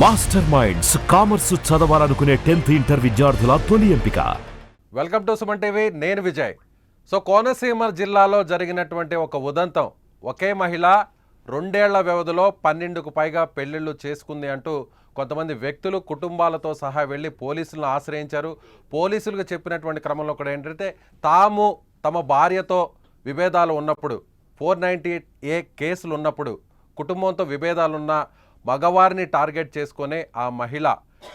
Master minds commerce చదవాలనుకునే 10th inter విద్యార్థుల తొలి ఎంపిక. వెల్కమ్ టు సుమన్ టీవీ, నేను విజయ్. సో కోనసీమ జిల్లాలో జరిగినటువంటి ఒక ఉదంతం, ఒకే మహిళ 2 ఏళ్ల వ్యవధిలో 12కు పైగా పెళ్లిళ్ళు చేసుకుంది అంటూ కొంతమంది వ్యక్తులు కుటుంబాలతో సహా వెళ్ళి పోలీసులను ఆశ్రయించారు. పోలీసులకు చెప్పినటువంటి క్రమంలో కూడా ఏంటంటే తమ భార్యతో విభేదాలు ఉన్నప్పుడు 498A కేసులు ఉన్నప్పుడు కుటుంబంతో విభేదాలున్న మగవారిని టార్గెట్ చేసుకునే ఆ మహిళ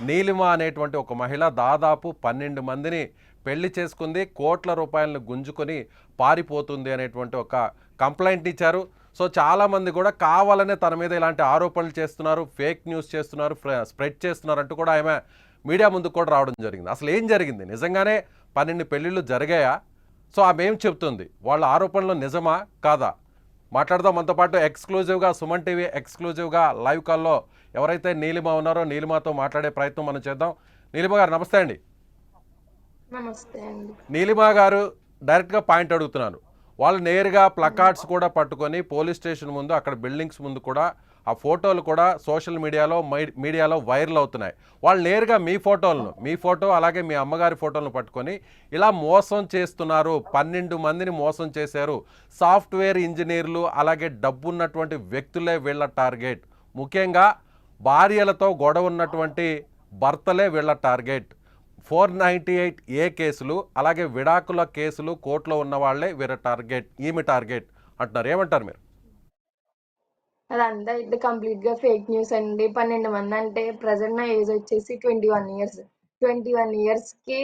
నీలిమ అనేటువంటి ఒక మహిళ దాదాపు 12 మందిని పెళ్లి చేసుకుంది, కోట్ల రూపాయలను గుంజుకొని పారిపోతుంది అనేటువంటి ఒక కంప్లైంట్ ఇచ్చారు. సో చాలామంది కూడా కావాలనే తన మీద ఇలాంటి ఆరోపణలు చేస్తున్నారు, ఫేక్ న్యూస్ చేస్తున్నారు, స్ప్రెడ్ చేస్తున్నారు అంటూ కూడా ఆమె మీడియా ముందుకు కూడా రావడం జరిగింది. అసలు ఏం జరిగింది, నిజంగానే 12 పెళ్ళిళ్ళు జరిగాయా? సో ఆమె ఏం చెప్తుంది, వాళ్ళ ఆరోపణలు నిజమా కాదా మాట్లాడదాం. మనతో పాటు ఎక్స్క్లూజివ్గా సుమన్ టీవీ ఎక్స్క్లూజివ్గా లైవ్ కాల్లో ఎవరైతే నీలిమ ఉన్నారో నీలిమతో మాట్లాడే ప్రయత్నం మనం చేద్దాం. నీలిమ గారు నమస్తే అండి. నమస్తే అండి. నీలిమ గారు డైరెక్ట్గా పాయింట్ అడుగుతున్నాను. వాళ్ళు నేరుగా ప్లకార్డ్స్ కూడా పట్టుకొని పోలీస్ స్టేషన్ ముందు, అక్కడ బిల్డింగ్స్ ముందు కూడా ఆ ఫోటోలు కూడా సోషల్ మీడియాలో వైరల్ అవుతున్నాయి. వాళ్ళు నేరుగా మీ ఫోటో అలాగే మీ అమ్మగారి ఫోటోలను పట్టుకొని ఇలా మోసం చేస్తున్నారు, 12 మందిని మోసం చేశారు, సాఫ్ట్వేర్ ఇంజనీర్లు అలాగే డబ్బున్నటువంటి వ్యక్తులే వీళ్ళ టార్గెట్, ముఖ్యంగా భార్యలతో గొడవ ఉన్నటువంటి భర్తలే వీళ్ళ టార్గెట్, 498A కేసులు అలాగే విడాకుల కేసులు కోర్టులో ఉన్న వాళ్ళే వీళ్ళ టార్గెట్, ఈమె టార్గెట్ అంటున్నారు. ఏమంటారు మీరు? అదంతా అయితే కంప్లీట్ గా ఫేక్ న్యూస్ అండి. 12 మంది అంటే ప్రెసెంట్ నా ఏజ్ వచ్చేసి 21 ఇయర్స్. 21 ఇయర్స్ కి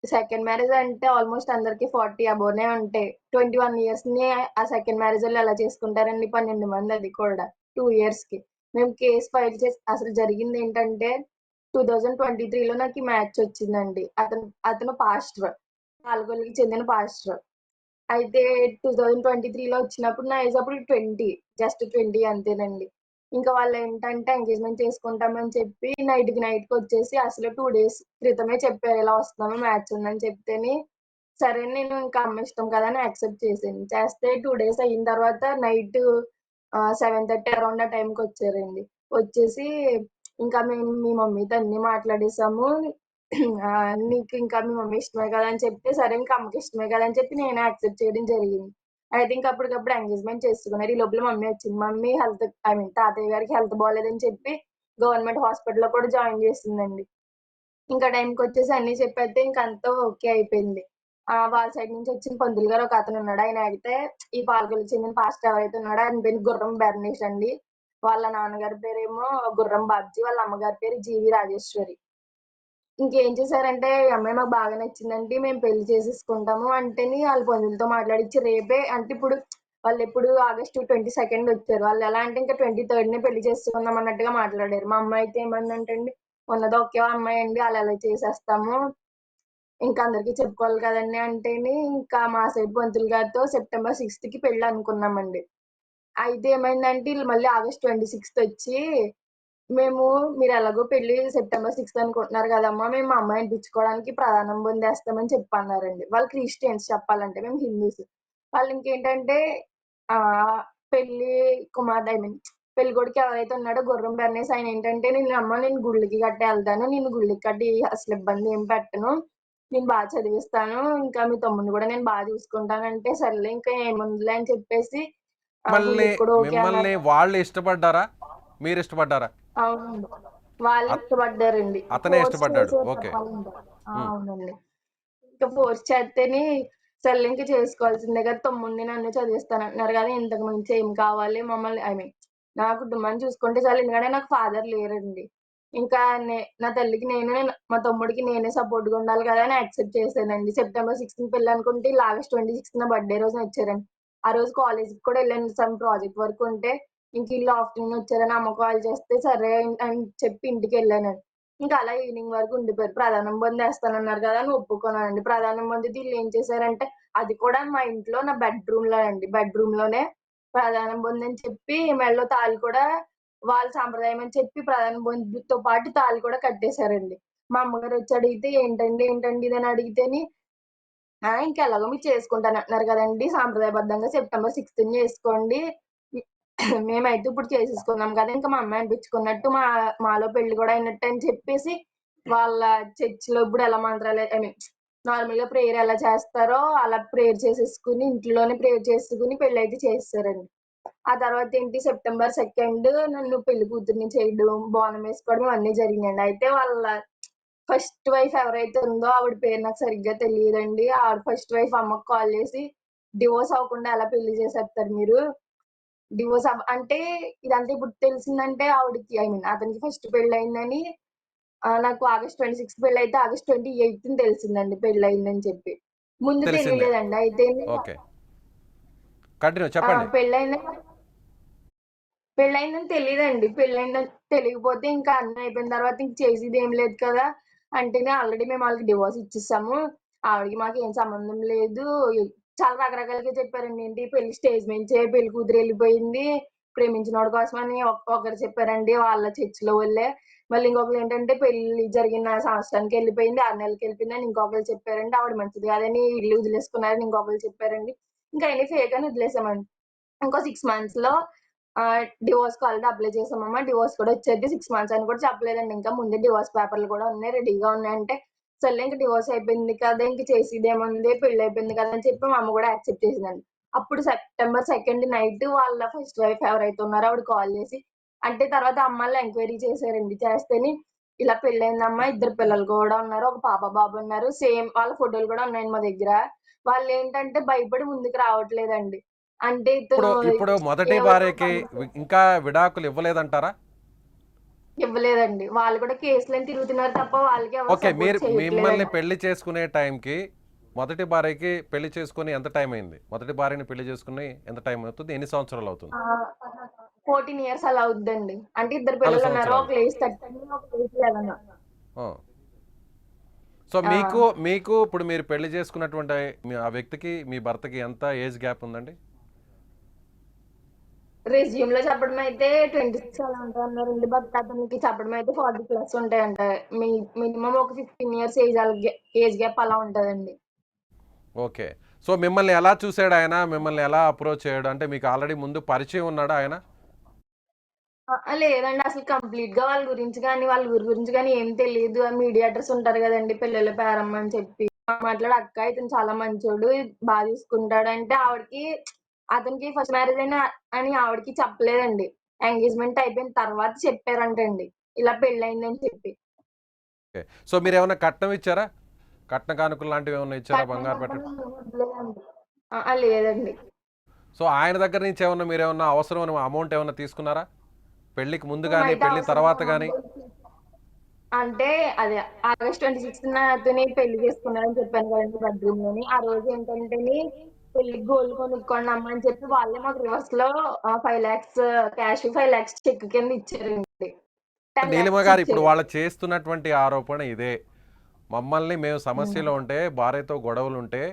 సెకండ్ మ్యారేజ్ అంటే ఆల్మోస్ట్ అందరికి 40 అబోనే ఉంటాయి. 21 ఇయర్స్ ని ఆ సెకండ్ మ్యారేజ్ వాళ్ళు ఎలా చేసుకుంటారండి? 12 మంది, అది కూడా 2 ఇయర్స్ కి. మేము కేసు ఫైల్ చేసి, అసలు జరిగింది ఏంటంటే 2023లో నాకు ఈ మ్యాచ్ వచ్చిందండి. అతను పాస్టర్, పాల్గొల్లుకి చెందిన పాస్టర్. అయితే 2023లో వచ్చినప్పుడు నా ఏజ్ అప్పుడు 20, జస్ట్ 20 అంతేనండి. ఇంకా వాళ్ళు ఏంటంటే ఎంగేజ్మెంట్ చేసుకుంటామని చెప్పి నైట్‌కి వచ్చేసి అసలు 2 డేస్ క్రితమే చెప్పారు, ఇలా వస్తున్నాము మ్యాచ్ ఉందని చెప్తేని, సరే నేను ఇంకా అమ్మ ఇష్టం కదా అని యాక్సెప్ట్ చేశాను. చేస్తే 2 డేస్ అయిన తర్వాత నైట్ 7:30 అరౌండ్ ఆ టైంకి వచ్చారండి. వచ్చేసి ఇంకా మేము మీ మమ్మీతో అన్నీ మాట్లాడేసాము. నీకు ఇంకా మీ మమ్మీ ఇష్టమే కదా అని చెప్తే, సరే ఇంకా అమ్మకి ఇష్టమే కదా అని చెప్పి నేనే యాక్సెప్ట్ చేయడం జరిగింది. అయితే ఇంక అప్పటికప్పుడు ఎంగేజ్మెంట్ చేసుకున్నారు. ఈ లోపల మమ్మీ వచ్చింది. మమ్మీ తాతయ్య గారికి హెల్త్ బాలేదని చెప్పి గవర్నమెంట్ హాస్పిటల్‌లో కూడా జాయిన్ చేసిందండి. ఇంకా టైంకొచ్చేసి అన్నీ చెప్పేస్తే ఇంక అంతా ఓకే అయిపోయింది. వాళ్ళ సైడ్ నుంచి వచ్చిన పంతులు గారు ఒక అతను ఉన్నాడు. ఆయన అయితే ఈ పాలకొల్లుకి చెందిన పాస్టర్ ఎవరైతే ఉన్నాడో ఆయన పేరు గుర్రం బెర్నీష్ అండి. వాళ్ళ నాన్నగారి పేరేమో గుర్రం బాబ్జీ, వాళ్ళ అమ్మగారి పేరు జీవి రాజేశ్వరి. ఇంకేం చేశారంటే, ఈ అమ్మాయి మాకు బాగా నచ్చిందండి, మేము పెళ్లి చేసేసుకుంటాము అంటేని ఆళ్ళ బంధువులతో మాట్లాడిచ్చి రేపే అంటే ఇప్పుడు వాళ్ళెప్పుడు ఆగస్టు 22 వచ్చారు. వాళ్ళెలా అంటే ఇంకా 23నే పెళ్లి చేసుకుందాం అన్నట్టుగా మాట్లాడారు. మా అమ్మ అయితే ఏమందంటే అండి, ఉన్నది ఒకే అమ్మాయి అండి, ఆళ్ళెలా చేసేస్తాము, ఇంకా అందరికీ చెప్పుకోవాలి కదండీ అంటేని, ఇంకా మా సైడ్ పంతులు గారితో సెప్టెంబర్ 6కి పెళ్లి అనుకున్నామండి. అయితే ఏమైందంటే ఈళ్ళు మళ్ళీ ఆగస్ట్ 26 వచ్చి, మీరెలాగో పెళ్లి సెప్టెంబర్ 6 అనుకుంటున్నారు కదమ్మా, మేము మా అమ్మాయిని ఇప్పించుకోవడానికి ప్రదానం పొందేస్తామని చెప్పన్నారండి. వాళ్ళు క్రిస్టియన్స్ చెప్పాలంటే, మేము హిందూస్. వాళ్ళింకేంటంటే పెళ్లి కుమార్తె పెళ్ళికొడుకు ఎవరైతే ఉన్నాడో గుర్రం బెర్నేసి ఆయనేంటంటే, నేను గుళ్ళకి గట్టా ఎళ్తాను, నిన్ను గుళ్ళకి గట్టా అసలు ఇబ్బంది ఏం పెట్టను, నేను చదివిస్తాను, ఇంకా మీ తమ్ముడిని కూడా నేను చూసుకుంటానంటే, సర్లే ఇంకా ఏముందిలే అని చెప్పేసి గుళ్ళకి కూడా ఓకే అన్నారు. మిమ్మల్ని వాళ్ళు ఇష్టపడ్డారా, మీరు ఇష్టపడ్డారా? అవునండి. వాళ్ళు ఇష్టపడ్డారండి. అతనే ఫోర్స్ ఇష్టపడ్డాడు. చేసారు ఓకే. చెప్పాలంటే. అవునండి. ఇంకా ఫోర్స్ చేత్తేని సర్లే ఇంక చేసుకోవాల్సిందే కదా! తమ్ముడిని నన్ను చదివిస్తానంటున్నారు కదా! ఇంతకు మించి ఏం కావాలి, మమ్మల్ని నా కుటుంబాన్ని చూసుకుంటే చాలు. ఎందుకంటే నాకు ఫాదర్ లేరండి. ఇంకా నా తల్లికి నేనే, మా తమ్ముడికి నేనే సపోర్ట్‌గా ఉండాలి కదా అని యాక్సెప్ట్ చేశానండి. సెప్టెంబర్ 6న పెళ్లనుకుంటే ఈళ్ళు ఆగస్ట్ 26న నా బర్త్‌డే రోజున వచ్చారండి. ఆ రోజు కాలేజ్‌కి కూడా ఎళ్ళాను. సమ్ ప్రాజెక్ట్ వర్క్ ఉంటే ఇంక ఈళ్ళు ఆఫ్టర్‌నూన్ వచ్చారని అమ్మ కాల్ చేస్తే సరే అని చెప్పి ఇంటికెళ్ళానండి. ఇంకా అలా ఈవినింగ్ వరకు ఉండిపోయారు. ప్రదానం పొందేస్తానన్నారు కదా అని ఒప్పుకున్నానండి. ప్రదానం పొందితే ఈళ్ళేం చేశారంటే, అది కూడా మా ఇంట్లో నా బెడ్‌రూమ్‌లో అండి. బెడ్‌రూమ్‌లోనే ప్రదానం పొందని చెప్పి మెడలో తాళి కూడా వాళ్ళ సాంప్రదాయం అని చెప్పి ప్రదానం పొందుతో పాటు తాళి కూడా కట్టేశారండి. మా అమ్మగారొచ్చి అడిగితే, ఏంటండి ఇదని అడిగితేని, ఇంకెలాగో మీరు చేసుకుంటానంటున్నారు కదండీ! సాంప్రదాయబద్ధంగా సెప్టెంబర్ 6న చేసుకోండి. మేమైతే ఇప్పుడు చేసేసుకున్నాం కదా! ఇంకా మా అమ్మాయి అనిపించుకున్నట్టు మాలో పెళ్లి కూడా అయినట్టు అని చెప్పేసి వాళ్ళ చర్చ్‌లో ఇప్పుడు ఎలా మంత్రాలు ఐ మీన్ నార్మల్‌గా ప్రేయర్ ఎలా చేస్తారో అలా ప్రేయర్ చేసేసుకొని ఇంట్లోనే ప్రేయర్ చేసుకొని పెళ్లయితే చేసేసారండి. ఆ తర్వాత ఏంటి సెప్టెంబర్ 2 నన్ను పెళ్లి కూతురిని చేయడం, బోనం వేసుకోవడం అన్నీ జరిగినాయండి. అయితే వాళ్ళ ఫస్ట్ వైఫ్ ఎవరైతే ఉందో ఆవిడ పేరు నాకు సరిగ్గా తెలీదండి. ఆవిడ ఫస్ట్ వైఫ్ అమ్మకి కాల్ చేసి, "డివోర్స్ అవ్వకుండా ఎలా పెళ్లి చేసేస్తారు మీరు? అంటే ఇదంతా ఇప్పుడు తెలిసిందంటే ఆవిడకి ఐ మీన్ అతనికి ఫస్ట్ పెళ్లయిందని నాకు ఆగస్ట్ 26 పెళ్లయితే ఆగస్ట్ 28 తెలిసిందండి పెళ్లయిందని చెప్పి. ముందు తెలిసిందే. తెలీలేదండి. అయితే ఓకే. కంటిన్యూ ఆ! చెప్పండి. పెళ్లయిందని తెలీదండి. పెళ్లయిందని తెలియకపోతే ఇంకా అన్నీ అయిపోయిన తర్వాత ఇంక చేసేదేం లేదు కదా! అంటేనే ఆల్రెడీ మేము ఆళ్ళకి డివోర్స్ ఇచ్చేసాము. ఆవిడకి మాకేం సంబంధం లేదు. చాలా రకరకాలుగా చెప్పారండి. ఏంటి పెళ్లి స్టేజ్ మించే పెళ్లి కూతురు ఎళ్ళిపోయింది. ప్రేమించినోడి కోసమని ఒకరు చెప్పారండి వాళ్ళ చర్చ్‌లో వాళ్ళే. మళ్ళీ ఇంకొకళ్ళేంటంటే పెళ్లి జరిగిన సంవత్సరానికి ఎళ్ళిపోయింది, 6 నెలలకి ఎళ్ళిపోయిందని ఇంకొకళ్ళు చెప్పారండి. ఆవిడ మంచిది కాదని ఇల్లు వదిలేసుకున్నారని ఇంకొకళ్ళు చెప్పారండి. ఇంకా అయన్నీ ఫేక్ అని వదిలేసామండి. ఇంకో 6 మంత్స్‌లో డివోర్స్‌కి ఆల్రెడీ అప్లై చేసామమ్మా. డివోర్స్ కూడా వచ్చేద్ది. 6 మంత్స్ అని కూడా చెప్పలేదండి ఇంకా. ముందే డివోర్స్ పేపర్‌లు కూడా ఉన్నాయి. రెడీగా ఉన్నాయంటే, సర్లే ఇంక డివోర్స్ అయిపోయింది కదా! ఇంక చేసేదేముంది పెళ్లయిపోయింది కదా! అని చెప్పి మా అమ్మ కూడా యాక్సెప్ట్ చేసిందండి. అప్పుడు సెప్టెంబర్ 2 నైట్ వాళ్ళ ఫస్ట్ వైఫ్ ఎవరైతే ఉన్నారో ఆవిడ కాల్ చేసి అంటే తర్వాత అమ్మాళ్ళు ఎంక్వైరీ చేశారండి. చేస్తేని ఇలా పెళ్లయిందమ్మా. 2 పిల్లలు కూడా ఉన్నారు. ఒక పాప, బాబు ఉన్నారు. సేమ్ వాళ్ళ ఫోటోలు కూడా ఉన్నాయండి మా దగ్గర. వాళ్ళేంటంటే భయపడి ముందుకు రావట్లేదండి. అంటే ఇప్పుడు ఇతను ఇప్పుడు మొదటి ఎవరో భార్యకి ఇంకా విడాకులు ఇవ్వలేదంటారా? ఇవ్వలేదండి. వాళ్ళు కూడా కేసులని తిరుగుతున్నారు తప్ప వాళ్ళకి ఎవరు ఓకే. సపోర్ట్ మిమ్మల్ని చేయట్లేదండి. పెళ్లి చేసుకునే టైంకి మొదటి భార్యకి పెళ్లి చేసుకొని ఎంత టైం అయింది? మొదటి భార్యని పెళ్లి చేసుకుని ఎంత టైం అవుతుంది? ఎన్ని సంవత్సరాలు అవుతుంది? 14 ఇయర్స్ అలా అవుద్దండి. అంటే ఇద్దరు 4 పిల్లలున్నారు. సంవత్సరాలు. ఒకళ్ళు ఏజ్ 13, ఒకళ్ళు ఏజ్ 11. ఆ! సో ఆ! మీకు మీకు ఇప్పుడు మీరు పెళ్లి చేసుకున్నటువంటి ఆ వ్యక్తికి మీ భర్తకి ఎంత ఏజ్ గ్యాప్ ఉందండి? రెజ్యూమ్‌లో చెప్పడం అయితే 26 అలా ఉంటాయన్నారండి. బట్ అతనికి చెప్పడం అయితే 40 ప్లస్ ఉంటాయంట. మీ మినిమమ్ ఒక 15 ఇయర్స్ ఏజ్ గ్యాప్ అలా ఉంటదండి. ఓకే. సో మిమ్మల్ని ఎలా చూసాడు ఆయన? మిమ్మల్ని ఎలా అప్రోచ్ అయ్యాడు? అంటే మీకు ఆల్రెడీ ముందు పరిచయం ఉన్నాడా ఆయన? లేదండి. అసలు కంప్లీట్‌గా వాళ్ళ గురించి గాని, వాళ్ళ ఊరు గురించి గాని ఏం తెలీదు. మీడియేటర్స్ ఉంటారు గదండీ! పిల్లల పేరమ్మ అని చెప్పి. మాట్లాడి అక్క ఇతను చాలా మంచోడు, చూసుకుంటాడంటే ఆవిడకి అతనికి ఫస్ట్ మ్యారేజ్ అని ఆవిడకి చెప్పలేదండి. ఎంగేజ్‌మెంట్ అయిపోయిన తర్వాత చెప్పారంటండి. ఇలా పెళ్లయిందని చెప్పి. ఓకే. సో మీరేమన్నా కట్నం ఇచ్చారా? కట్న కానుకలు లాంటివి ఏమన్నా ఇచ్చారా? కట్నం బంగారు గట్రా పెట్టడం? మేము ఇవ్వలేదండి. లేదండి. సో ఆయన దగ్గర నుంచి ఏమన్నా మీరేమన్నా అవసరమైన అమౌంట్ ఏమన్నా తీసుకున్నారా? పెళ్ళికి ముందు గాని, మేమైతే పెళ్లి అవసరం తర్వాత గాని? అంటే అదే ఆగస్ట్ 26న అతని పెళ్లి చేసుకున్నారని చెప్పాను కదండీ బెడ్‌రూమ్‌లోని. ఆ రోజు ఏంటంటేని పెళ్ళికి గోల్డ్ కొనుక్కోండమ్మా అని చెప్పి వాళ్ళే మాకు రివర్స్‌లో 5,00,000 క్యాష్, 5,00,000 చెక్ కింద ఇచ్చారండి. నీలిమ 10,00,000 గారు ఇప్పుడు ఇచ్చారు. వాళ్ళు చేస్తున్నటువంటి ఆరోపణ ఇదే. మమ్మల్ని మేము హ్మ్. సమస్యలో ఉంటే, భార్యతో గొడవలుంటే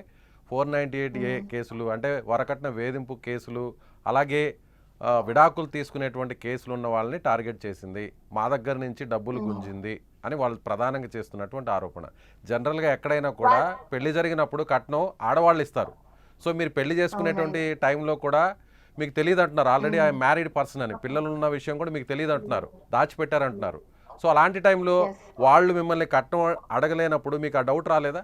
498 హ్మ్. కేసులు అంటే వరకట్న వేధింపు కేసులు, అలాగే విడాకులు తీసుకునేటువంటి కేసులు ఉన్న వాళ్ళని టార్గెట్ చేసింది. మా దగ్గర నుంచి డబ్బులు హ్మ్. గుంజింది అని వాళ్ళు ప్రధానంగా చేస్తున్నటువంటి ఆరోపణ. జనరల్‌గా ఎక్కడైనా కూడా వాళ్ళ పెళ్లి జరిగినప్పుడు కట్నం ఆడవాళ్ళు ఇస్తారు. సో మీరు పెళ్లి చేసుకునేటువంటి అవునండి. టైంలో కూడా మీకు తెలీదంటున్నారు. ఆల్రెడీ హ్మ్. ఐ మ్యారీడ్ పర్సన్ అని. పిల్లలున్న విషయం కూడా మీకు తెలీదంటున్నారు. దాచిపెట్టారంటున్నారు. సో అలాంటి టైంలో యెస్. వాళ్ళు మిమ్మల్ని కట్నం అడగలేనప్పుడు మీకు ఆ డౌట్ రాలేదా?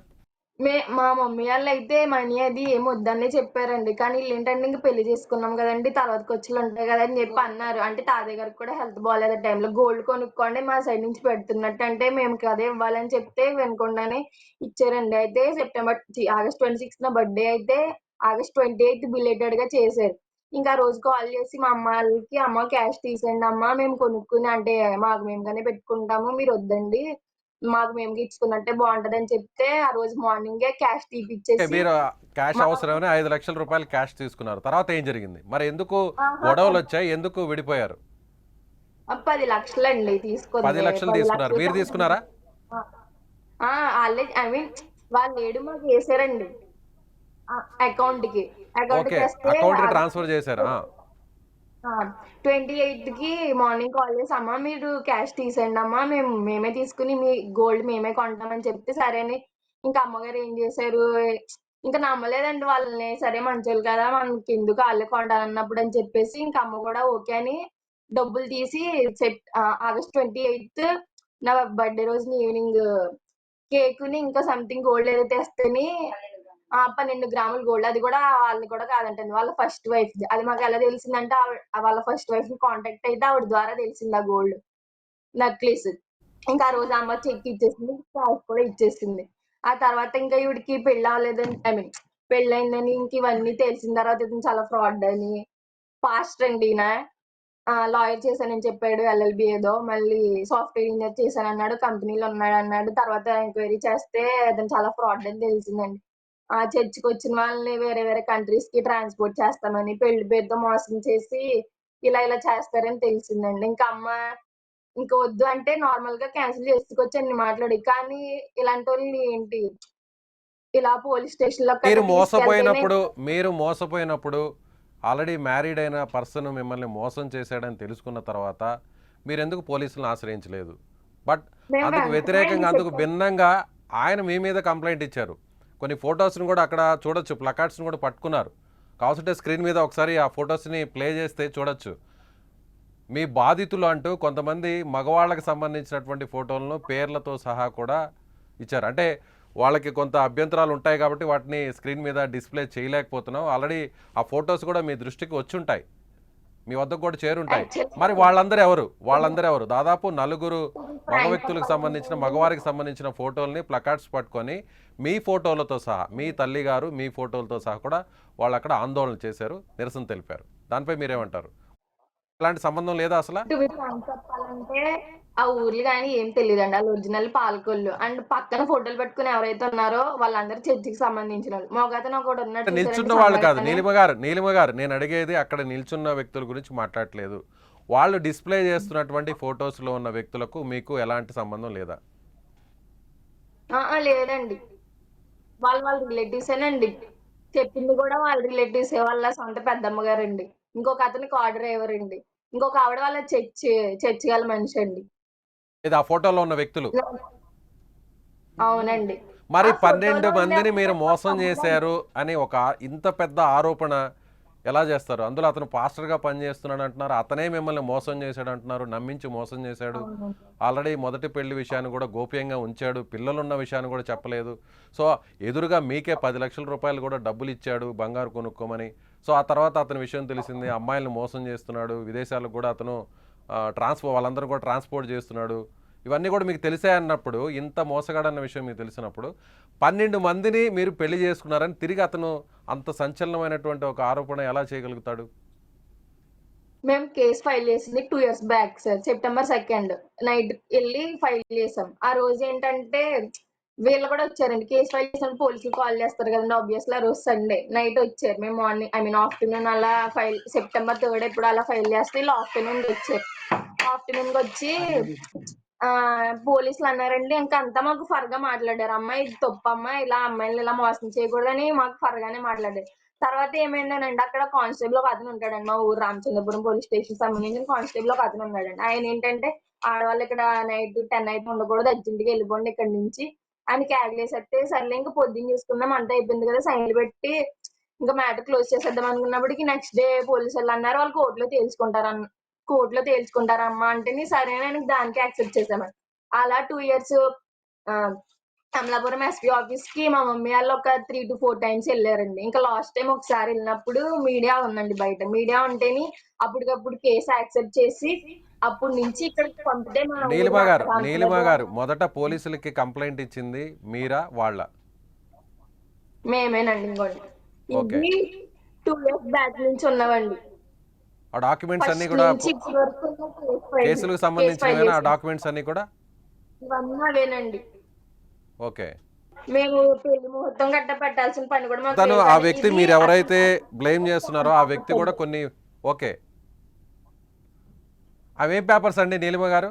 మా మమ్మీ ఆళ్ళైతే మనీ అది ఏమి వద్దనే చెప్పారండి. కానీ ఈళ్ళేంటంటే ఇంక పెళ్లి చేసుకున్నాం గదండీ! తర్వాత ఖర్చులుంటాయి గదా! అని జెప్పి అన్నారు. అంటే తాతయ్య గారికి కూడా హెల్త్ బాలేదు ఆ టైంలో. గోల్డ్ కొనుక్కోండి మా సైడ్ నుంచి పెడుతున్నట్టు అంటే మేము అదే ఇవ్వాలని చెప్తే వినకుండానే ఇచ్చారండి. అయితే ఆగస్ట్ 26 నా బర్త్‌డే అయితే ఆగస్ట్ 28 బిలేటెడ్‌గా చేశారు. ఇంకా ఆ రోజు కాల్ చేసి మా అమ్మ ఆళ్ళకి, "అమ్మ క్యాష్ తీసేయండి అమ్మ మేము కొనుక్కుని అంటే మాకు మేముగానే పెట్టుకుంటాము. మీరొద్దండి. మాకు మేముగా ఇచ్చుకున్నట్టే బావుంటదని" చెప్తే, ఆ రోజు మార్నింగే క్యాష్ ఓకే. తీపిచ్చేసి మీరు క్యాష్ మా అవసరమని రూ. 5,00,000 క్యాష్ తీసుకున్నారు. తర్వాత ఏం జరిగింది? మరి ఎందుకు అహా! గొడవలొచ్చాయి? ఎందుకు విడిపోయారు? 10,00,000 తీసుకుంది. 10,00,000 తీసుకున్నారు. 10,00,000 మీరు తీసుకున్నారా? ఆ! ఆ! ఆళ్ళే ఐ మీన్ వాళ్ళేడు మాకేసారండి. ఆ! అకౌంట్‌కి. ఓకే. అకౌంట్‌కేస్తే అకౌంట్‌కి ట్రాన్స్‌ఫర్ చేశారు. ఆ! ఆ! 28కి మార్నింగ్ కాల్ చేసి, "అమ్మ మీరు క్యాష్ తీసేయండమ్మా. మేమే తీసుకొని మీ గోల్డ్ మేమే కొంటామని" చెప్తే, సరే అని ఇంకా అమ్మగారు ఏం చేశారు, ఇంకా నమ్మలేదండి వాళ్ళని. సరే మంచోళ్ళు కదా! మనకెందుకు ఆళ్ళే కొంటానన్నప్పుడు అని చెప్పేసి ఇంక అమ్మ కూడా ఓకే అని డబ్బులు తీసి ఆగస్ట్ 28 నా బర్త్‌డే రోజున ఈవినింగ్ కేకుని ఇంకా సంథింగ్ గోల్డ్ ఏదో తెస్తేని 12 గ్రాముల గోల్డ్. అది కూడా వాళ్ళది కూడా కాదంటండి. వాళ్ళ ఫస్ట్ వైఫ్‌ది. అది మాకెలా తెలిసిందంటే వాళ్ళ ఫస్ట్ వైఫ్‌ని కాంటాక్ట్ అయితే ఆవిడ ద్వారా తెలిసింది ఆ గోల్డ్ నక్లీస్. ఇంకా ఆ రోజు అమ్మ చెక్ ఇచ్చేసింది. క్యాష్ కూడా ఇచ్చేసింది. ఆ తర్వాత ఇంకా ఈవిడకి పెళ్లవ్వలేదని పెళ్లయిందని ఇంక ఇవన్నీ తెలిసిన తర్వాత ఇతను చాలా ఫ్రాడ్ అని, పాస్టర్ అండి ఈయన. లాయర్ చేశానని చెప్పాడు. ఎల్ఎల్‌బి ఏదో. మళ్ళీ సాఫ్ట్‌వేర్ ఇంజినీర్ చేశానన్నాడు. కంపెనీలో ఉన్నాడన్నాడు. తర్వాత ఎంక్వైరీ చేస్తే అతను చాలా ఫ్రాడ్ అని తెలిసిందండి. చర్చ్‌కొచ్చిన వాళ్ళని వేరే వేరే కంట్రీస్‌కి ట్రాన్స్‌పోర్ట్ చేస్తామని, పెళ్లి పేరుతో మోసం చేసి ఇలా చేస్తారని తెలిసిందండి. ఇంకా అమ్మ ఇంక వద్దు అంటే నార్మల్‌గా క్యాన్సిల్ చేసుకోవచ్చండి మాట్లాడి. కానీ ఇలాంటోళ్ళని ఏంటి ఇలా పోలీస్ స్టేషన్‌లో మీరు గట్టా తీసుకెళ్తేనే మోసపోయినప్పుడు మీరు మోసపోయినప్పుడు ఆల్రెడీ మ్యారీడ్ అయిన పర్సన్ మిమ్మల్ని మోసం చేశాడని తెలుసుకున్న తర్వాత మీరెందుకు పోలీసులను ఆశ్రయించలేదు? బట్ మేము అందుకు వెంటనే వ్యతిరేకంగా ఆయనకి అందుకు చెప్పాం. భిన్నంగా ఆయన మీ మీద కంప్లైంట్ ఇచ్చారు. కొన్ని ఫొటోస్ని కూడా అక్కడ చూడొచ్చు, ప్లకార్డ్స్ని కూడా పట్టుకున్నారు. కావాల్సింటే స్క్రీన్ మీద ఒకసారి ఆ ఫొటోస్ని ప్లే చేస్తే చూడొచ్చు. మీ బాధితులు అంటూ కొంతమంది మగవాళ్ళకి సంబంధించినటువంటి ఫోటోలను పేర్లతో సహా కూడా ఇచ్చారు. అంటే వాళ్ళకి కొంత అభ్యంతరాలు ఉంటాయి కాబట్టి వాటిని స్క్రీన్ మీద డిస్ప్లే చేయలేకపోతున్నాం. ఆల్రెడీ ఆ ఫొటోస్ కూడా మీ దృష్టికి వచ్చుంటాయి, మీ వద్దకు కూడా చేరుంటాయి. మరి యాక్చువల్‌గా వాళ్ళందరూ ఎవరు? వాళ్ళందరూ ఎవరు? దాదాపు నలుగురు మగ ఫ్రాంక్ వ్యక్తులకు సంబంధించిన, చెప్పాలంటే మగవారికి సంబంధించిన ఫోటోల్ని ప్లకార్డ్స్ పట్టుకొని మీ ఫోటోలతో సహా, మీ తల్లిగారు మీ ఫోటోలతో సహా కూడా వాళ్ళు అక్కడ ఆందోళన చేశారు, నిరసన తెలిపారు. దానిపై మీరేమంటారు? ఇలాంటి సంబంధం లేదా అసలు? టు బి ఫ్రాంక్ చెప్పాలంటే ఆ ఊర్లు గాని ఏం తెలీదండి. ఆళ్ళు ఒరిజినల్ పాలకొల్లు. అండ్ పక్కన ఫోటోలు పెట్టుకొని ఎవరైతే ఉన్నారో వాళ్ళందరూ చర్చికి సంబంధించినోళ్ళు. మగతను ఒకడున్నాడు చూసారండి నిల్చున్న వాళ్ళు కాదు, సన్నగానే. నీలిమ గారు నేను అడిగేది అక్కడ నిల్చున్న వ్యక్తుల గురించి మాట్లాడట్లేదు. వాళ్ళు డిస్ప్లే చేస్తున్నటువంటి ఫొటోస్లో ఉన్న వ్యక్తులకు మీకు ఎలాంటి సంబంధం లేదా? లేదండి. వాళ్ళ రిలేటివ్సేనండి. చెప్పింది గూడా వాళ్ళ రిలేటివ్సే. వాళ్ళ సొంత పెద్దమ్మ గారండి. ఇంకొక అతను కార్ డ్రైవర్ అండి. ఇంకొక ఆవిడ వాళ్ళ చర్చ్ గల మనిషండి. ఇది ఆ ఫోటోలో ఉన్న వ్యక్తులు. అవునండి. మరి ఆ 12 ఫోటోలో ఉండే మందిని మీరు మోసం అమ్మాయి చేశారు అని ఒక ఇంత పెద్ద ఆరోపణ ఎలా చేస్తారు? అందులో అతను పాస్టర్గా పనిచేస్తున్నాడు అంటున్నారు, అతనే మిమ్మల్ని మోసం చేశాడు అంటున్నారు, నమ్మించి మోసం చేశాడు. అవునండి. ఆల్రెడీ మొదటి పెళ్లి విషయాన్ని కూడా గోప్యంగా ఉంచాడు, పిల్లలున్న విషయాన్ని కూడా చెప్పలేదు. సో ఎదురుగా మీకే 10 లక్షల రూపాయలు కూడా డబ్బులు ఇచ్చాడు బంగారు కొనుక్కోమని. సో ఆ తర్వాత అతని విషయం తెలిసింది, అమ్మాయిలను మోసం చేస్తున్నాడు, విదేశాలకు కూడా అతను వాళ్ళందరూ కూడా ట్రాన్స్పోర్ట్ చేస్తున్నాడు. ఇవన్నీ కూడా మీకు తెలిసే అన్నప్పుడు, ఇంత మోసగాడన్న విషయం మీకు తెలిసినప్పుడు 12 మందిని మీరు పెళ్లి చేసుకున్నారని తిరిగి అతను అంత సంచలనమైనటువంటి ఒక ఆరోపణ ఎలా చేయగలుగుతాడు? మేము కేస్ ఫైల్ చేసింది 2 years back sir. September 2 night ఎళ్లి ఫైల్ చేసాం. ఆ రోజేంటంటే వీళ్ళు కూడా వచ్చారండి. కేస్ ఫైల్ చేసినప్పుడు పోలీసులు కాల్ చేస్తారు కదండీ! ఆబ్వియస్లీ ఆ రోజు సండే. నైట్ వచ్చారు. మేము ఆఫ్టర్‌నూన్ అలా సెప్టెంబర్ 3 ఎప్పుడో అలా ఫైల్ చేస్తే ఈళ్ళు ఆఫ్టర్‌నూన్‌కొచ్చారు. ఆఫ్టర్‌నూన్‌కొచ్చి పోలీసులు అన్నారండి. ఇంకా అంతా మాకు ఫర్‌గా మాట్లాడారు. "అమ్మా ఇది తప్పమ్మా. ఇలా అమ్మాయిల్ని ఇలా మోసం చేయకూడదని" మాకు ఫర్‌గానే మాట్లాడారు. తర్వాత ఏమైందోనండి అక్కడ కానిస్టేబుల్ ఒక అతను ఉంటాడండి. మా ఊరు రామచంద్రపురం పోలీస్ స్టేషన్‌కి సంబంధించిన కానిస్టేబుల్ ఒక అతను ఉన్నాడండి. ఆయనేంటంటే ఆడవాళ్ళు ఇక్కడ నైట్ 10 అయితే ఉండకూడదు. అర్జెంట్‌గా ఎళ్ళిపోండి ఇక్కడి నుంచి అని కేకలేసేస్తే సర్లే ఇంక పొద్దున్న చూసుకుందాం అంతా అయిపోయింది కదా! సైన్‌లు పెట్టి ఇంక మ్యాటర్ క్లోజ్ చేసేద్దాం అనుకున్నప్పటికి నెక్స్ట్ డే పోలీసోళ్ళన్నారు వాళ్ళు కోర్ట్‌లో తేల్చుకుంటారమ్మా అంటేని సరేనని దానికి యాక్సెప్ట్ చేశామండి. అలా 2 ఇయర్స్ ఆహ్, అమలాపురం ఎస్పీ ఆఫీస్‌కి మా మమ్మీ ఆళ్ళు ఒక 3-4 టైమ్స్ ఎళ్లారండి. ఇంకా లాస్ట్ టైమ్ ఒకసారి ఎళ్ళినప్పుడు మీడియా ఉందండి బయట. మీడియా ఉంటేని అప్పటికప్పుడు కేస్ యాక్సెప్ట్ చేసి అప్పటి నుంచి ఇక్కడికి పంపితే మా ఊరు నీలిమ రామచంద్రపురం గారు మొదట పోలీసులకి కంప్లైంట్ ఇచ్చింది మీరా వాళ్ళ? మేమేనండి ఇంకోటి. ఓకే. ఇది 2 ఇయర్స్ బ్యాక్ నుంచి ఉన్నవండి. ఆ డాక్యుమెంట్స్ అన్నీ ఫస్ట్ కూడా నుంచి ఇప్పటి వరకు ఉన్న కేసులకు కేస్ ఫైల్ సంబంధించినవేనా ఆ చేసాం. డాక్యుమెంట్స్ అన్నీ కూడా? ఇవన్నీ అవేనండి. ఓకే. మేము పెళ్లి ముహూర్తం గట్టా పెట్టాల్సిన పని కూడా మాకు తను లేదు ఆ కానీ వ్యక్తి ఇది మీరు ఎవరైతే బ్లేమ్ చేస్తున్నారో ఆ వ్యక్తి కూడా అసలు కొన్ని, ఓకే, అవేం పేపర్స్ అండి నీలిమ గారు?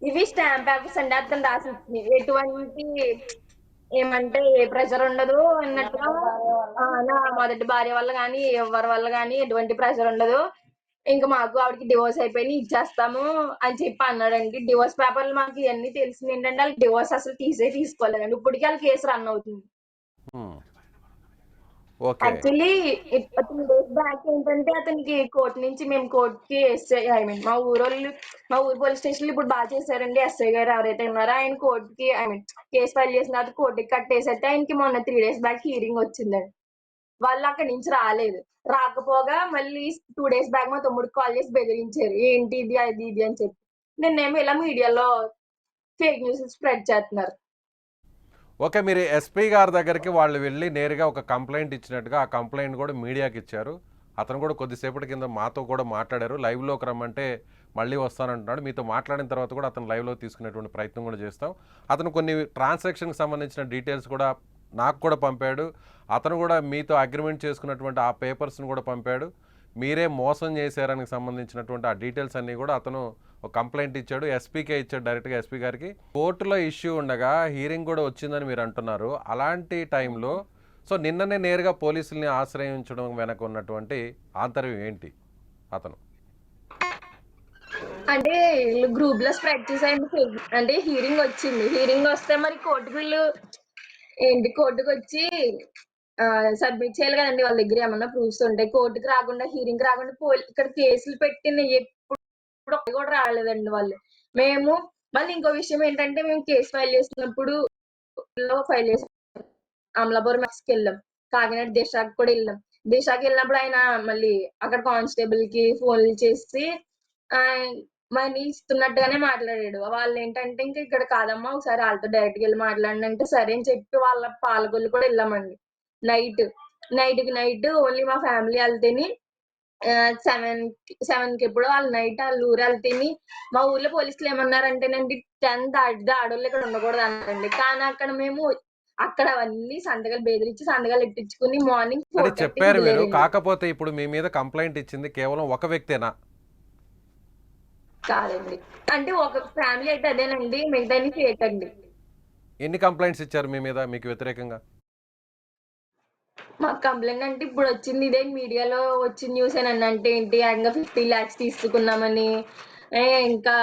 ఇవి స్టాంప్ పేపర్స్ అండి. అతను రాసి ఇచ్చినయి. ఎటువంటి ఏమంటే ఏ ప్రెషర్ ఉండదు అన్నట్టుగా నా మొదటి భార్య వల్ల గాని, ఎవరి వల్ల గాని ఎటువంటి ప్రెషర్ ఉండదు. ఇంక మాకు ఆవిడకి డివోర్స్ అయిపోయినాయి ఇచ్చేస్తాము అని చెప్పి అన్నాడండి. డివోర్స్ పేపర్‌లు మాకు ఇయన్నీ తెలిసిందేంటంటే ఆళ్ళకి డివోర్స్ అసలు తీసుకోలేదండి. ఇప్పటికి ఆళ్ళ కేస్ రన్ అవుతుంది. ఓకే. యాక్చువల్లీ 2 డేస్ బ్యాక్ ఏంటంటే అతనికి కోర్ట్ నుంచి మేము కోర్టుకి ఎస్ఐ ఐ మీన్ మా ఊరు పోలీస్ స్టేషన్ ఇప్పుడు బాగా చేశారండి. ఎస్ఐ గారు ఎవరైతే ఉన్నారో ఆయన కోర్టుకి ఐ మీన్ కేసు ఫైల్ చేసిన తర్వాత కోర్టుకి కట్టేసైతే ఆయనకి మొన్న 3 డేస్ బ్యాక్ హీరింగ్ వచ్చిందండి. వాళ్ళు అక్కడి నుంచి రాలేదు. రాకపోగా మళ్ళీ 2 డేస్ బ్యాక్ మా తమ్ముడికి కాల్ చేసి బెదిరించారు. ఏంటి ఇది అది ఇది అని చెప్పి. నిన్నేమో ఇలా మీడియాలో ఫేక్ న్యూస్ స్ప్రెడ్ చేస్తున్నారు. ఓకే. మీరు ఎస్పీ గారి దగ్గరికి వాళ్ళు వెళ్ళి నేరుగా ఒక కంప్లైంట్ ఇచ్చినట్టుగా ఆ కంప్లైంట్ కూడా మీడియాకి ఇచ్చారు. అతను కూడా కొద్దిసేపటి కింద మాతో కూడా మాట్లాడారు. లైవ్లోకి రమ్మంటే మళ్ళీ వస్తానంటున్నాడు. మీతో మాట్లాడిన తర్వాత కూడా అతను లైవ్లో తీసుకునేటువంటి ప్రయత్నం కూడా చేస్తాం. అతను కొన్ని ట్రాన్సాక్షన్కి సంబంధించిన డీటెయిల్స్ కూడా నాకు కూడా పంపాడు. అతను కూడా మీతో అగ్రిమెంట్ చేసుకున్నటువంటి ఆ పేపర్స్ని కూడా పంపాడు. మీరే మోసం చేశారనికి సంబంధించినటువంటి ఆ డీటెయిల్స్ అన్నీ కూడా అతను ఒక కంప్లైంట్ ఇచ్చాడు. ఎస్పీకే ఇచ్చాడు, డైరెక్ట్గా ఎస్పీ గారికి. కోర్టులో ఇష్యూ ఉండగా హీరింగ్ కూడా వచ్చిందని మీరు అంటున్నారు. అలాంటి టైంలో సో నిన్ననే నేరుగా పోలీసుల్ని ఆశ్రయించడం వెనక ఉన్నటువంటి ఆంతర్యం ఏంటి అతను? అంటే వీళ్ళు గ్రూప్ లో స్ప్రెడ్ చేసాయండి. అంటే హీరింగ్ వచ్చింది. హీరింగ్ వస్తే మరి కోర్టుకు వీళ్ళు ఏంటి కోర్టుకు వచ్చి సబ్మిట్ చేయాలి కదండి. వాళ్ళ దగ్గర ఏమన్నా ప్రూఫ్స్ ఉంటాయి. కోర్టుకు రాకుండా హీరింగ్ రాకుండా ఇక్కడ కేసులు పెట్టిన ఎప్పుడు ఒకటి కూడా రాలేదండి వాళ్ళు. మేము మళ్ళీ ఇంకో విషయం ఏంటంటే మేము కేసు ఫైల్ చేసినప్పుడు ఫైల్ చేసాం. అమలాపురం కి వెళ్ళాం. కాకినాడ దిశాకి కూడా వెళ్ళాం. దిశాకి వెళ్ళినప్పుడు ఆయన మళ్ళీ అక్కడ కానిస్టేబుల్ కి ఫోన్లు చేసి మనీ ఇస్తున్నట్టుగానే మాట్లాడాడు. వాళ్ళు ఏంటంటే ఇంకా ఇక్కడ కాదమ్మా ఒకసారి వాళ్ళతో డైరెక్ట్ గా వెళ్ళి మాట్లాడండి అంటే సరే అని చెప్పి వాళ్ళ పాలకొల్లు కూడా వెళ్ళామండి. నైట్ ఓన్లీ మా ఫ్యామిలీ వెళ్తేని 7 కి ఎప్పుడో వాళ్ళు నైట్ వాళ్ళ ఊరు వెళ్తేని మా ఊర్లో పోలీసులు ఏమన్నారంటేనండి 10 దాటితే ఆడవాళ్ళు ఇక్కడ ఉండకూడదు అన్నారండి. కానీ అక్కడ మేము అక్కడ అవన్నీ సంతకాలు బెదిరించి సంతకాలు ఎట్టించుకుని మార్నింగ్ అని చెప్పారు మీరు. కాకపోతే ఇప్పుడు మీ మీద కంప్లైంట్ ఇచ్చింది కేవలం ఒక వ్యక్తేనా? కాదండి. అంటే ఒక ఫ్యామిలీ అయితే అదేనండి, మిగతా ఫేక్ అండి. ఎన్ని కంప్లైంట్స్ ఇచ్చారు మీ మీద మీకు వ్యతిరేకంగా? మాకు కంప్లైంట్ అంటే ఇప్పుడు వచ్చింది ఇదే మీడియాలో వచ్చిన న్యూస్ ఏనండి. అంటే ఏంటి ఏకంగా 50 lakhs తీసుకున్నామని, ఇంకా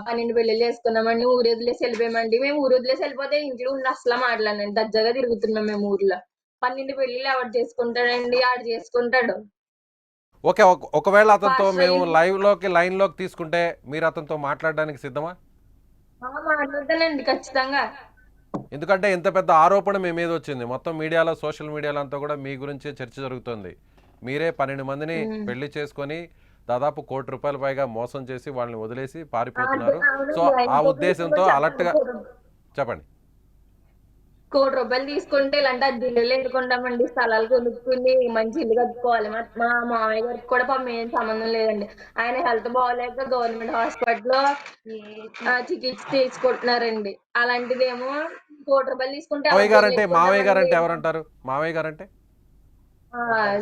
12 పెళ్లిళ్ళు చేసుకున్నామండి, ఊరు వదిలేసి వెళ్ళిపోయామండి. మేము ఊరు వదిలేసి వెళ్ళిపోతే ఇంట్లో ఉండి అసలు మాట్లాడండి. దర్జాగా తిరుగుతున్నాం మేము ఊర్లో. 12 పెళ్లిళ్ళు ఎవరు చేసుకుంటాడండి? ఆడు చేసుకుంటాడు. ఓకే. ఒకవేళ అతనితో మేము లైన్లోకి తీసుకుంటే మీరు అతనితో మాట్లాడడానికి సిద్ధమా? మాట్లాడతానండి ఖచ్చితంగా. ఎందుకంటే ఇంత పెద్ద ఆరోపణ మీ మీద వచ్చింది. మొత్తం మీడియాలో, సోషల్ మీడియాలో అంతా కూడా మీ గురించే చర్చ జరుగుతుంది. మీరే 12 మందిని పెళ్లి చేసుకొని దాదాపు ₹1 కోటి పైగా మోసం చేసి వాళ్ళని వదిలేసి పారిపోతున్నారు. సో ఆ ఉద్దేశంతో అలర్ట్గా చెప్పండి. ₹1 కోటి తీసుకుంటే ఇలాంటి అద్దెలు ఎందుకుంటామండి? స్థలాలు కొనుక్కుని మంచి ఇల్లు కట్టుకోవాలి. మా మామయ్య గారికి కూడా పాపం ఏం సంబంధం లేదండి. ఆయన హెల్త్ బాగోలేక గవర్నమెంట్ హాస్పిటల్లో చికిత్స తీసుకుంటున్నారండి. అలాంటిదేమో ₹1 కోటి తీసుకుంటే మావయ్య గారంటే ఎవరంటారు? మావయ్య గారంటే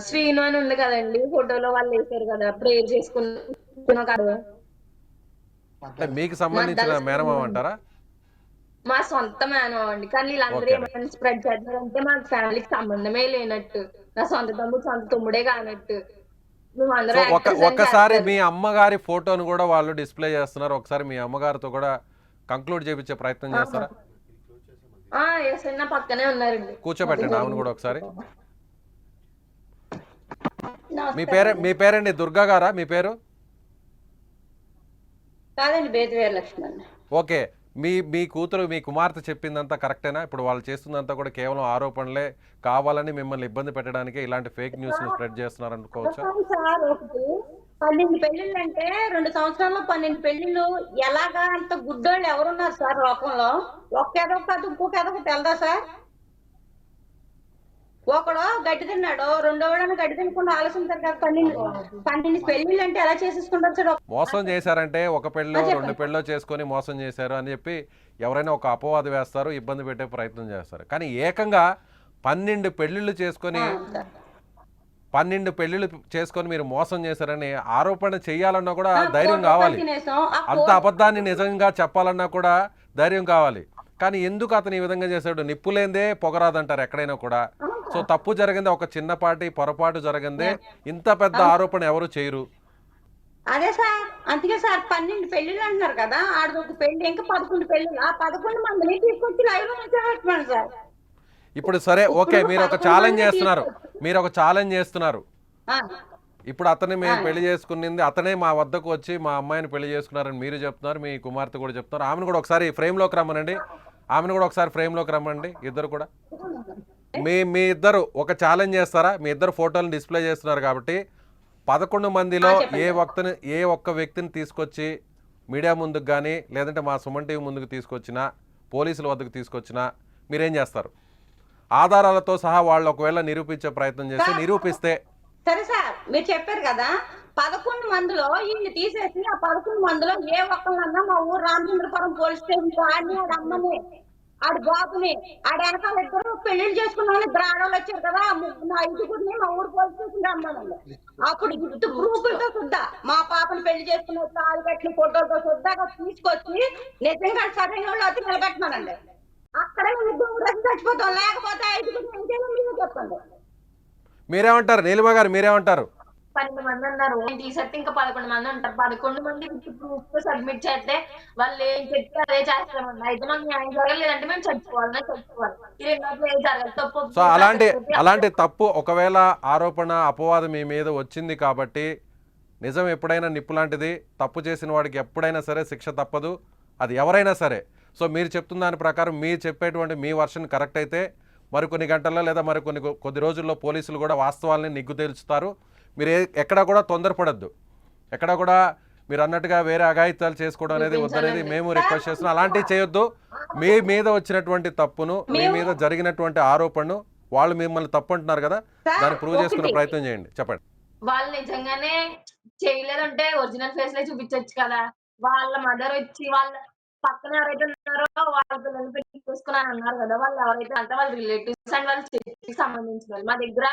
శ్రీను అని ఉంది కదండి, ఫోటోలో వాళ్ళు వేసారు కదా, ప్రేయర్ చేసుకున్న మీకు సంబంధించిన మేనమామ అంటారా? మా సొంత మేనమామ అండి. కానీ వీళ్ళందరూ ఏమైనా స్ప్రెడ్ చేస్తున్నారంటే మా ఫ్యామిలీకి సంబంధమే లేనట్టు, నా సొంత తమ్ముడే కానట్టు. ఒక్కసారి మీ అమ్మగారి ఫోటోను కూడా వాళ్ళు డిస్ప్లే చేస్తున్నారు. ఒకసారి మీ అమ్మగారితో కూడా కంక్లూడ్ చేయించే ప్రయత్నం చేస్తారా? నా పక్కనే ఉన్నారండి. కూర్చోబెట్టండి ఆమెను కూడా ఒకసారి. మీ పేరండి దుర్గా గారా మీ పేరు? కాదండి, బేతివేరు లక్ష్మణ్. ఓకే. మీ కూతురు మీ కుమార్తె చెప్పిందంతా కరెక్టేనా? ఇప్పుడు వాళ్ళు చేస్తుందంతా కూడా కేవలం ఆరోపణలే, కావాలని మిమ్మల్ని ఇబ్బంది పెట్టడానికి ఇలాంటి ఫేక్ న్యూస్ ని స్ప్రెడ్ చేస్తున్నారు అనుకోవచ్చా? 12 పెళ్లిళ్ళు అంటే 2 సంవత్సరాల్లో 12 పెళ్లిళ్ళు ఎలాగా? అంత గుడ్డోళ్ళు ఎవరున్నారు సార్ లోకంలో? ఒక్కేదో కాదు ఇంకొక ఏదో తెలదా సార్? ఒకడు గడ్డి తిన్నాడు, రెండో వాడు గడ్డి తినకుండా ఆలోచించారు కదా. 12 పెళ్లిళ్ళు అంటే ఎలా చేసేసుకుంటారు సార్? మోసం చేశారంటే ఒక పెళ్ళో 2 పెళ్ళో చేసుకొని మోసం చేశారు అని చెప్పి ఎవరైనా ఒక అపవాదు వేస్తారు, ఇబ్బంది పెట్టే ప్రయత్నం చేస్తారు. కానీ ఏకంగా 12 పెళ్లిళ్ళు చేసుకొని మీరు మోసం చేశారని ఆరోపణ చేయాలన్నా కూడా ధైర్యం కావాలి. అంత అబద్ధాన్ని నిజంగా చెప్పాలన్నా కూడా ధైర్యం కావాలి. కానీ ఎందుకు అతను ఈ విధంగా చేశాడు? నిప్పులేందే పొగరాదంటారు ఎక్కడైనా కూడా. సో తప్పు జరిగింది, ఒక చిన్నపాటి పొరపాటు జరిగిందే, ఇంత పెద్ద ఆరోపణ ఎవరు చేయరు. అదే సార్, అందుకే సార్ 12 పెళ్లిళ్ళు అంటున్నారు కదా, ఆడది ఒక పెళ్లి ఇంకా 11 పెళ్లిళ్ళు. ఆ 11 మందిని తీసుకొచ్చి లైవ్ లో నిల్చోబెట్టమని సార్. ఇప్పుడు సరే ఓకే, మీరు ఒక 11 ఛాలెంజ్ మంది చేస్తున్నారు. ఆ, ఇప్పుడు అతన్ని మేము పెళ్లి చేసుకునింది, అతనే మా వద్దకు వచ్చి మా అమ్మాయిని పెళ్లి చేసుకున్నారని మీరు చెప్తున్నారు, మీ కుమార్తె కూడా చెప్తున్నారు. ఆమెను కూడా ఒకసారి ఫ్రేమ్లోకి రమ్మనండి, ఇద్దరు కూడా. మీ ఇద్దరు ఒక ఛాలెంజ్ చేస్తారా? మీ ఇద్దరు ఫోటోలను డిస్ప్లే చేస్తున్నారు కాబట్టి 11 మందిలో ఏ ఒక్క వ్యక్తిని తీసుకొచ్చి మీడియా ముందుకు కానీ లేదంటే మా సుమన్ టీవీ ముందుకు తీసుకొచ్చినా, పోలీసుల వద్దకు తీసుకొచ్చినా మీరేం చేస్తారు? ఆధారాలతో సహా వాళ్ళు ఒకవేళ నిరూపించే ప్రయత్నం చేసి నిరూపిస్తే. సరే సార్, మీరు చెప్పారు కదా 11 మందిలో వీళ్ళు తీసేసి ఆ 11 మందిలో ఏ ఒక్కళ్ళన్నా మా ఊరు రామచంద్రపురం పోలీస్ స్టేషన్ ఆడిని, ఆడి అమ్మని, ఆడి బాబుని, ఆడి వెనకాల ఇద్దరు పెళ్లిళ్ళు చేసుకున్నామని ఇద్దరు ఆడవాళ్ళు వచ్చారు కదా, మా ఐదుగురిని మా ఊరు పోలీస్ స్టేషన్ రమ్మనండి. అప్పుడు విత్ ప్రూఫ్లతో సుద్దా మా పాపని పెళ్లి చేసుకున్న తాళి కట్టిన ఫోటోలతో సుద్దాగా తీసుకొచ్చి నిజంగా సరైన వాళ్ళు వచ్చి నిలబెట్టమనండి. అక్కడే ఉద్యోగం చచ్చిపోతాం, లేకపోతే ఐదుగురిని ఇంకేమో మీరు చెప్పండి. మీరేమంటారు నీలిమ గారు, మీరేమంటారు? 12 మంది అన్నారు, తీసేస్తే ఇంకా 11 మంది ఉంటారు. 11 మంది ప్రూఫ్ సబ్మిట్ చేస్తే వాళ్ళు ఏం చెప్తే అదే చేస్తామండి. అయితే మాకు న్యాయం జరగలేదంటే మేము చచ్చిపోవాలి. ఈ రెండోది ఏం జరగదు. తప్పు సో అలాంటి తప్పు ఒకవేళ ఆరోపణ అపవాదం మీ మీద వచ్చింది కాబట్టి నిజం ఎప్పుడైనా నిప్పు లాంటిది. తప్పు చేసిన వాడికి ఎప్పుడైనా సరే శిక్ష తప్పదు, అది ఎవరైనా సరే. సో మీరు చెప్తున్న దాని ప్రకారం మీరు చెప్పేటువంటి మీ వర్షన్ కరెక్ట్ అయితే మరికొన్ని గంటల్లో లేదా కొద్ది రోజుల్లో పోలీసులు కూడా వాస్తవాలని నిగ్గు తేల్చుతారు. మీరు ఎక్కడా కూడా తొందరపడద్దు, ఎక్కడా కూడా మీరు అన్నట్టుగా వేరే అఘాయిత్యాలు చేసుకోవడం అనేది వద్దనేది మేము రిక్వెస్ట్ చేస్తున్నాం. అలాంటివి చేయొద్దు. మీ మీద వచ్చినటువంటి తప్పును, మీ మీద జరిగినటువంటి ఆరోపణను వాళ్ళు మిమ్మల్ని తప్పు అంటున్నారు కదా, దాన్ని ప్రూవ్ చేసుకునే ప్రయత్నం చేయండి. చెప్పండి. వాళ్ళు నిజంగానే చేయలేదంటే ఒరిజినల్ ఫేస్ లే చూపించచ్చు కదా. వాళ్ళ మదర్ వచ్చి వాళ్ళ పక్కన ఎవరైతే ఉన్నారో వాళ్ళ పిల్లలు పెళ్లి చేసుకున్నాను అన్నారు కదా, వాళ్ళు ఎవరైతే అంటే వాళ్ళ రిలేటివ్స్ అండ్ వాళ్ళ చర్చికి సంబంధించిన వాళ్ళు. మా దగ్గర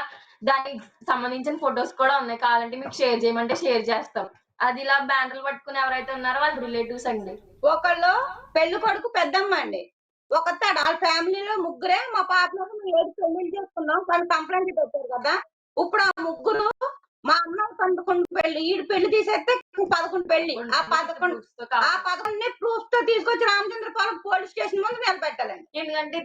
దానికి సంబంధించిన ఫొటోస్ కూడా ఉన్నాయి, కావాలంటే మీకు షేర్ చేయమంటే షేర్ చేస్తాం. అది ఇలా బ్యానర్లు పట్టుకుని ఎవరైతే ఉన్నారో వాళ్ళ రిలేటివ్స్ అండి. ఒకళ్ళు పెళ్లి కొడుకు పెద్దమ్మ అండి, ఒకతాడు వాళ్ళ ఫ్యామిలీలో ముగ్గురే. మా పాపలో మేము 7 పెళ్లిళ్ళు చేసుకున్నాం, వాళ్ళు కంప్లైంట్ పెట్టారు కదా. ఇప్పుడు ఆ ముగ్గురు మా అన్న 11 పెళ్లి, ఈడు పెళ్లి తీసేస్తే 11 పెళ్లి. ఆ 11 ప్రూఫ్ తో తీసుకొచ్చి రామచంద్రపురం పోలీస్ స్టేషన్ ముందు నిలబెట్టాలండి. ఎందుకంటే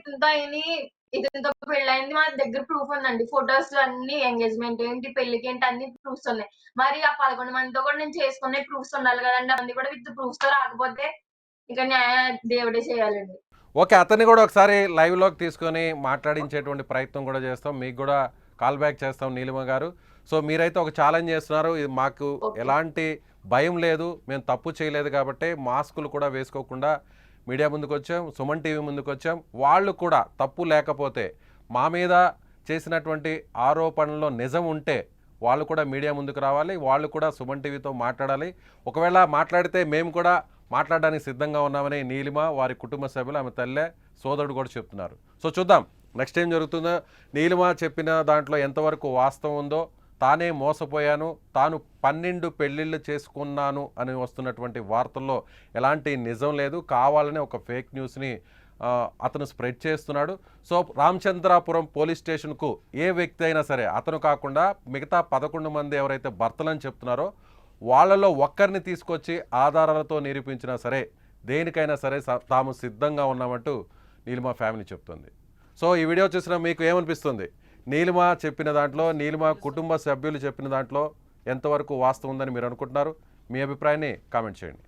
ఇతనితో పెళ్ళైంది, మా దగ్గర ప్రూఫ్ ఉందండి. ఫొటోస్ అన్ని, ఎంగేజ్మెంట్ ఏంటి, పెళ్లికి ఏంటి, అన్ని ప్రూఫ్స్ ఉన్నాయి. మరి ఆ 11 మందితో కూడా నేను చేసుకునే ప్రూఫ్స్ ఉండాలి కదండి. అవన్నీ కూడా విత్ ప్రూఫ్స్ తో రాకపోతే ఇక న్యాయ దేవుడే చేయాలండి. ఓకే, అతన్ని కూడా ఒకసారి లైవ్లోకి తీసుకొని మాట్లాడించేటువంటి ప్రయత్నం కూడా చేస్తాం, మీకు కూడా కాల్ బ్యాక్ చేస్తాం నీలిమ గారు. సో మీరైతే ఒక ఛాలెంజ్ చేస్తున్నారు, ఇది మాకు ఎలాంటి భయం లేదు, మేము తప్పు చేయలేదు కాబట్టి మాస్కులు కూడా వేసుకోకుండా మీడియా ముందుకు వచ్చాం, సుమన్ టీవీ ముందుకు వచ్చాం. వాళ్ళు కూడా తప్పు లేకపోతే మా మీద చేసినటువంటి ఆరోపణలో నిజం ఉంటే వాళ్ళు కూడా మీడియా ముందుకు రావాలి, వాళ్ళు కూడా సుమన్ టీవీతో మాట్లాడాలి. ఒకవేళ మాట్లాడితే మేము కూడా మాట్లాడడానికి సిద్ధంగా ఉన్నామని నీలిమ, వారి కుటుంబ సభ్యులు, ఆమె తల్లే, సోదరుడు కూడా చెప్తున్నారు. సో చూద్దాం నెక్స్ట్ ఏం జరుగుతుందో. నీలిమ చెప్పిన దాంట్లో ఎంతవరకు వాస్తవం ఉందో, తానే మోసపోయాను, తాను 12 పెళ్ళిళ్ళు చేసుకున్నాను అని వస్తున్నటువంటి వార్తల్లో ఎలాంటి నిజం లేదు, కావాలని ఒక ఫేక్ న్యూస్ని అతను స్ప్రెడ్ చేస్తున్నాడు. సో రామచంద్రాపురం పోలీస్ స్టేషన్కు ఏ వ్యక్తి అయినా సరే, అతను కాకుండా మిగతా 11 మంది ఎవరైతే భర్తలని చెప్తున్నారో వాళ్ళలో ఒక్కరిని తీసుకొచ్చి ఆధారాలతో నిరూపించినా సరే దేనికైనా సరే తాము సిద్ధంగా ఉన్నామంటూ నీలిమ ఫ్యామిలీ చెప్తుంది. సో ఈ వీడియో చూసిన మీకు ఏమనిపిస్తుంది? నీలిమ చెప్పిన దాంట్లో, నీలిమ కుటుంబ సభ్యులు చెప్పిన దాంట్లో ఎంతవరకు వాస్తవం ఉందని మీరు అనుకుంటున్నారు? మీ అభిప్రాయాన్ని కామెంట్ చేయండి.